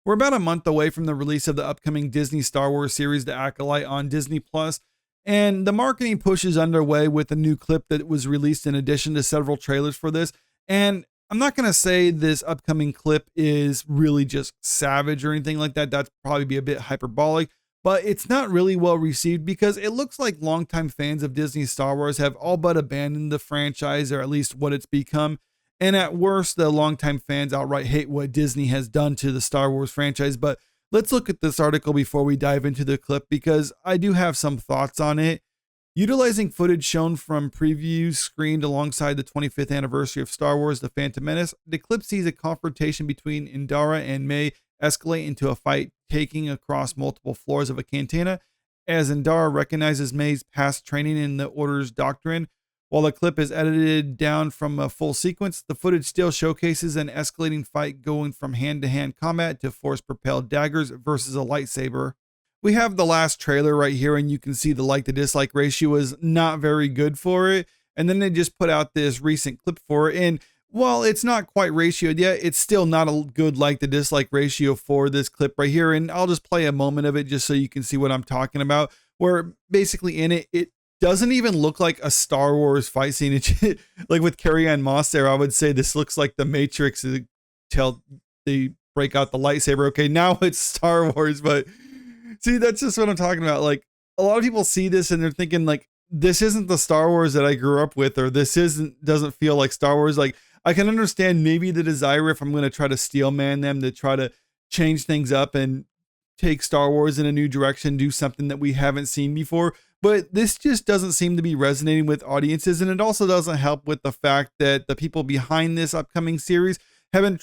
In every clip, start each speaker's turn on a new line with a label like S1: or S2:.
S1: We're about a month away from the release of the upcoming Disney Star Wars series, The Acolyte, on Disney Plus, and the marketing push is underway with a new clip that was released in addition to several trailers for this. And I'm not going to say this upcoming clip is really just savage or anything like that. That's probably be a bit hyperbolic, but it's not really well received because it looks like longtime fans of Disney Star Wars have all but abandoned the franchise, or at least what it's become. And at worst, the longtime fans outright hate what Disney has done to the Star Wars franchise. But let's look at this article before we dive into the clip, because I do have some thoughts on it. Utilizing footage shown from previews screened alongside the 25th anniversary of Star Wars: The Phantom Menace, the clip sees a confrontation between Indara and May escalate into a fight taking across multiple floors of a cantina, as Indara recognizes May's past training in the Order's doctrine. While the clip is edited down from a full sequence, the footage still showcases an escalating fight going from hand-to-hand combat to force-propelled daggers versus a lightsaber. We have the last trailer right here, and you can see the like-to-dislike ratio is not very good for it. And then they just put out this recent clip for it, and while it's not quite ratioed yet, it's still not a good like-to-dislike ratio for this clip right here. And I'll just play a moment of it just so you can see what I'm talking about, where basically in it doesn't even look like a Star Wars fight scene. It, like with Carrie-Anne Moss there, I would say this looks like the Matrix until they break out the lightsaber. Okay, now it's Star Wars, but see, that's just what I'm talking about. Like, a lot of people see this and they're thinking like, this isn't the Star Wars that I grew up with, or this doesn't feel like Star Wars. Like, I can understand maybe the desire if I'm going to try to steelman them to try to change things up and take Star Wars in a new direction, do something that we haven't seen before. But this just doesn't seem to be resonating with audiences. And it also doesn't help with the fact that the people behind this upcoming series have been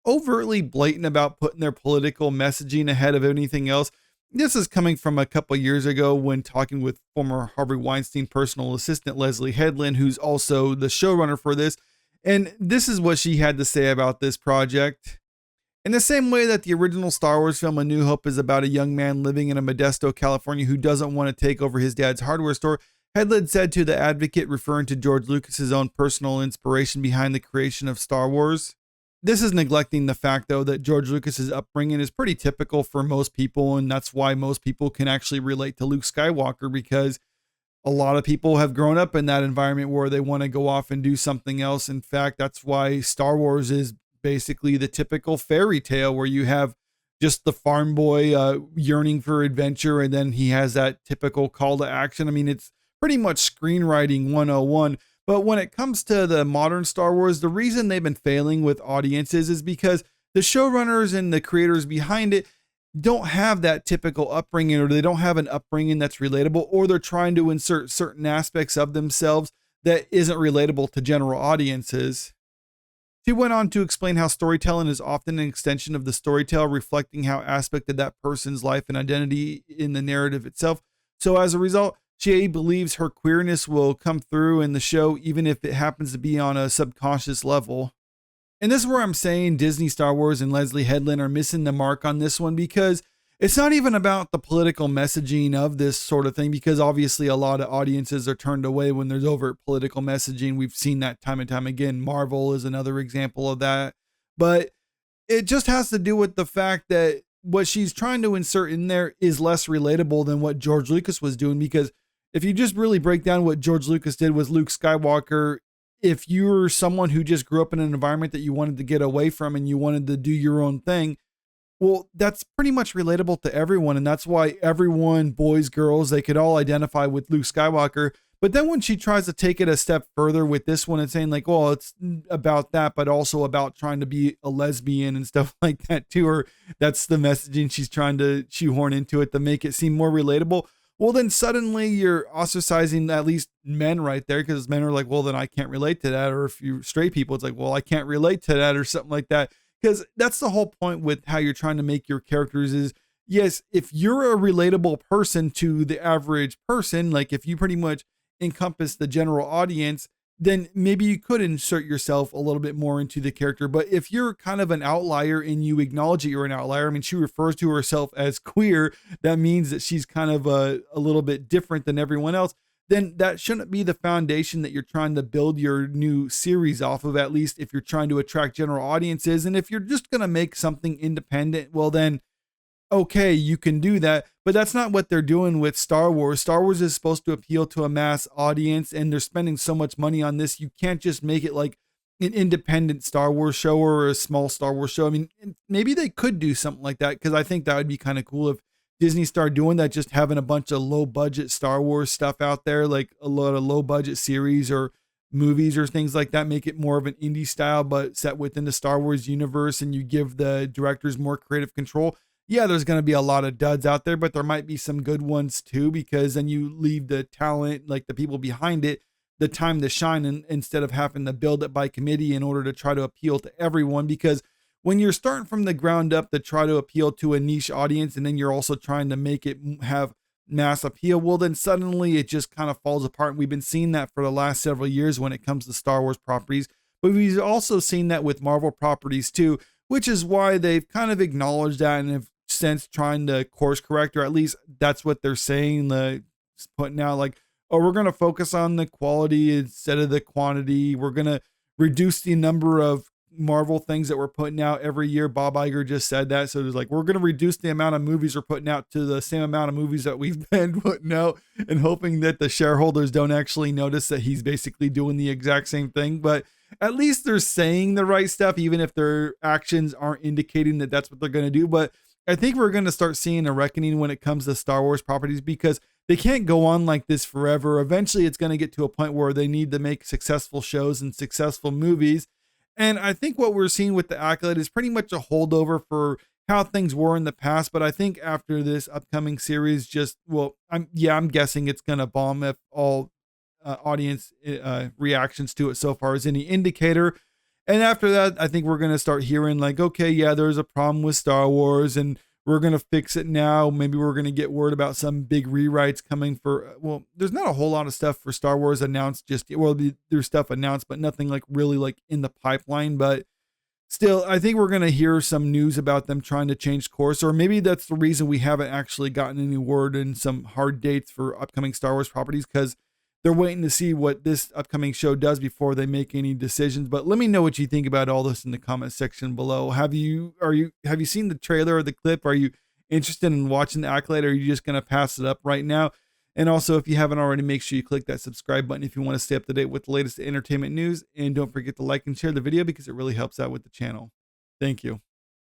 S1: overtly blatant about putting their political messaging ahead of anything else. This is coming from a couple years ago when talking with former Harvey Weinstein personal assistant Leslie Headland, who's also the showrunner for this. And this is what she had to say about this project. In the same way that the original Star Wars film A New Hope is about a young man living in a Modesto, California, who doesn't want to take over his dad's hardware store, Headland said to The Advocate, referring to George Lucas's own personal inspiration behind the creation of Star Wars. This is neglecting the fact, though, that George Lucas's upbringing is pretty typical for most people, and that's why most people can actually relate to Luke Skywalker, because a lot of people have grown up in that environment where they want to go off and do something else. In fact, that's why Star Wars is basically the typical fairy tale where you have just the farm boy yearning for adventure, and then he has that typical call to action. I mean, it's pretty much screenwriting 101. But when it comes to the modern Star Wars, the reason they've been failing with audiences is because the showrunners and the creators behind it don't have that typical upbringing, or they don't have an upbringing that's relatable, or they're trying to insert certain aspects of themselves that isn't relatable to general audiences. She went on to explain how storytelling is often an extension of the storyteller, reflecting how aspect of that person's life and identity in the narrative itself. So as a result, she believes her queerness will come through in the show, even if it happens to be on a subconscious level. And this is where I'm saying Disney Star Wars and Leslie Headland are missing the mark on this one, because it's not even about the political messaging of this sort of thing, because obviously a lot of audiences are turned away when there's overt political messaging. We've seen that time and time again. Marvel is another example of that. But it just has to do with the fact that what she's trying to insert in there is less relatable than what George Lucas was doing. Because if you just really break down what George Lucas did with Luke Skywalker, if you're someone who just grew up in an environment that you wanted to get away from and you wanted to do your own thing, well, that's pretty much relatable to everyone. And that's why everyone, boys, girls, they could all identify with Luke Skywalker. But then when she tries to take it a step further with this one and saying like, well, it's about that, but also about trying to be a lesbian and stuff like that too, or that's the messaging she's trying to shoehorn into it to make it seem more relatable. Well, then suddenly you're ostracizing at least men right there, because men are like, well, then I can't relate to that. Or if you're straight people, it's like, well, I can't relate to that, or something like that. Because that's the whole point with how you're trying to make your characters is, yes, if you're a relatable person to the average person, like if you pretty much encompass the general audience, then maybe you could insert yourself a little bit more into the character. But if you're kind of an outlier and you acknowledge that you're an outlier, I mean, she refers to herself as queer. That means that she's kind of a little bit different than everyone else. then that shouldn't be the foundation that you're trying to build your new series off of, at least if you're trying to attract general audiences. And if you're just going to make something independent, well, then okay, you can do that, but that's not what they're doing with Star Wars. Star Wars is supposed to appeal to a mass audience, and they're spending so much money on this. You can't just make it like an independent Star Wars show or a small Star Wars show. I mean, maybe they could do something like that, because I think that would be kind of cool if Disney started doing that, just having a bunch of low budget Star Wars stuff out there, like a lot of low budget series or movies or things like that. Make it more of an indie style, but set within the Star Wars universe, and you give the directors more creative control. Yeah, there's going to be a lot of duds out there, but there might be some good ones too, because then you leave the talent, like the people behind it, the time to shine, and instead of having to build it by committee in order to try to appeal to everyone. Because when you're starting from the ground up to try to appeal to a niche audience, and then you're also trying to make it have mass appeal, well, then suddenly it just kind of falls apart. And we've been seeing that for the last several years when it comes to Star Wars properties, but we've also seen that with Marvel properties too, which is why they've kind of acknowledged that and have since trying to course correct, or at least that's what they're saying, the putting out like, oh, we're going to focus on the quality instead of the quantity. We're going to reduce the number of Marvel things that we're putting out every year. Bob Iger just said that. So there's like, we're going to reduce the amount of movies we're putting out to the same amount of movies that we've been putting out, and hoping that the shareholders don't actually notice that he's basically doing the exact same thing. But at least they're saying the right stuff, even if their actions aren't indicating that that's what they're going to do. But I think we're going to start seeing a reckoning when it comes to Star Wars properties, because they can't go on like this forever. Eventually, it's going to get to a point where they need to make successful shows and successful movies. And I think what we're seeing with the Acolyte is pretty much a holdover for how things were in the past. But I think after this upcoming series, I'm guessing it's going to bomb if all audience reactions to it so far is any indicator. And after that, I think we're going to start hearing like, okay, yeah, there's a problem with Star Wars and we're going to fix it now. Maybe we're going to get word about some big rewrites coming for, well, there's not a whole lot of stuff for Star Wars announced just yet. Well, there's stuff announced, but nothing like really like in the pipeline. But still, I think we're going to hear some news about them trying to change course, or maybe that's the reason we haven't actually gotten any word and some hard dates for upcoming Star Wars properties, because they're waiting to see what this upcoming show does before they make any decisions. But let me know what you think about all this in the comment section below. Have you seen the trailer or the clip? Are you interested in watching the Acolyte, or are you just going to pass it up right now? And also, if you haven't already, make sure you click that subscribe button if you want to stay up to date with the latest entertainment news. And don't forget to like and share the video, because it really helps out with the channel. Thank you.